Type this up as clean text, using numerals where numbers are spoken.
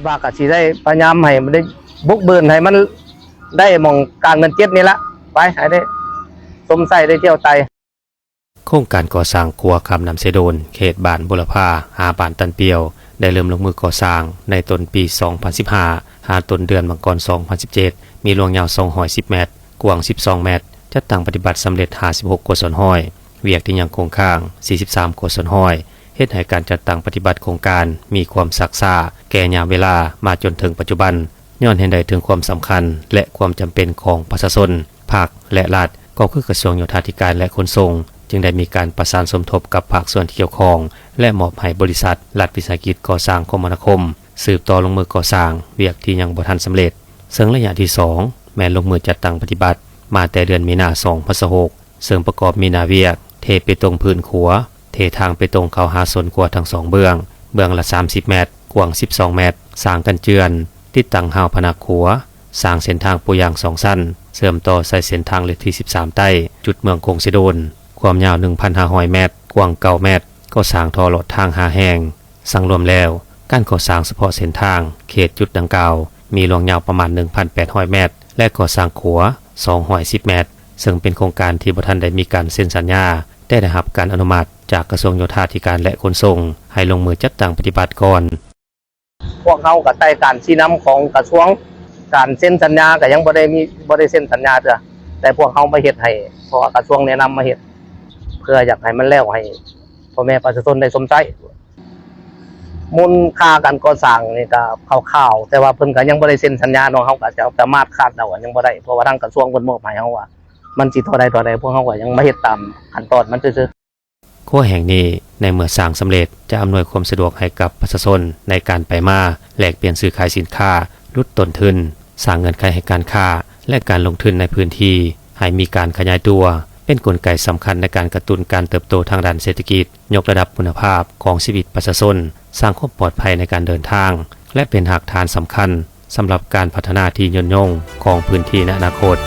ว่ากะสิได้พยายามให้มันได้บุกเบินให้มันได้มองการเงินเจ็ดนี่ละไปให้ได้สมใส่ได้เที่ยวไตโครงการก่อสร้างครัวคำนำเสดนเขตบ้านบุรพาหาบ้านตันเปียวได้เริ่มลงมือก่อสร้างในต้นปี 2015 หาต้นเดือนมังกร 2017 มีรวงยาว210 เมตรกว้าง 12 เมตรจัดตั้งปฏิบัติสำเร็จ 56 โกศลห้อยเวียกที่ยังคงค้าง 43 โกศลห้อยเฮ็ดให้การจัดตั้งปฏิบัติโครงการมีความซักซ่าแก่ยามเวลามาจนถึงปัจจุบันย้อนเห็นได้ถึงความสำคัญและความจำเป็นของประชาชนภาคและรัฐก็คือกระทรวงโยธาธิการและขนส่งจึงได้มีการประสานสมทบกับภาคส่วนที่เกี่ยวข้องและมอบให้บริษัทรัฐวิสาหกิจก่อสร้างคมนาคมสืบต่อลงมือก่อสร้างเวียกที่ยังบ่ทันสำเร็จซึ่งระยะที่2แม้ลงมือจัดตั้งปฏิบัติมาแต่เดือนมีนาคม 2016ซึ่งประกอบมีนาเวียกเทไปตรงพื้นขัวเททางไปตรงเข้าหาส่วนขัวทั้ง2เบื้องละ30 เมตรกว้าง12 เมตรสร้างกันเจือนติดตั้งหาวพนักขัวสร้างเส้นทางปูยาง2สั้นเสริมต่อใส่เส้นทางเลขที่13ใต้จุดเมืองคงเสดนความยาว 1,500 เมตรกว้าง9 เมตรก็สร้างท่อหลอดทาง5แห่งสั่งรวมแล้วการก่อสร้างเฉพาะเส้นทางเขตจุดดังกล่าวมีรวงยาวประมาณ 1,800 เมตรและก่อสร้างขัว210 เมตรซึ่งเป็นโครงการที่บ่ทันได้มีการเซ็นสัญญาได้รับการอนุมัติจากกระทรวงโยธาธิการและขนส่งให้ลงมือจัดตั้งปฏิบัติก่อนพวกเขากับใต้การชี้นำของกระทรวงการเซ็นสัญญาก็ยังบ่ได้เซ็นสัญญาเด้อแต่พวกเขามาเฮ็ดให้เพราะกระทรวงแนะนำมาเฮ็ดเพื่ออยากให้มันแล้วให้พ่อแม่ประชาชนได้สมใจมูลค่าการก่อสร้างนี่ก็คร่าวๆแต่ว่าเพิ่นก็ยังบ่ได้เซ็นสัญญาเนาะเฮาก็จะสามารถคาดเดายังบ่ได้เพราะว่าทางกระทรวงเพิ่นมอบให้เฮาว่ามันสิเท่าใดพวกเฮาก็ยังมาเฮ็ดตามขั้นตอนมันซื่อๆขั้วแห่งนี้ในเมื่อสร้างสำเร็จจะอำนวยความสะดวกให้กับประชาชนในการไปมาแลกเปลี่ยนซื้อขายสินค้าลดต้นทุนสร้างเงื่อนไขให้การค้าและการลงทุนในพื้นที่ให้มีการขยายตัวเป็นกลไกสำคัญในการกระตุ้นการเติบโตทางด้านเศรษฐกิจยกระดับคุณภาพของชีวิตประชาชนสร้างความปลอดภัยในการเดินทางและเป็นหลักฐานสำคัญสำหรับการพัฒนาที่ยืนยงของพื้นที่ในอนาคต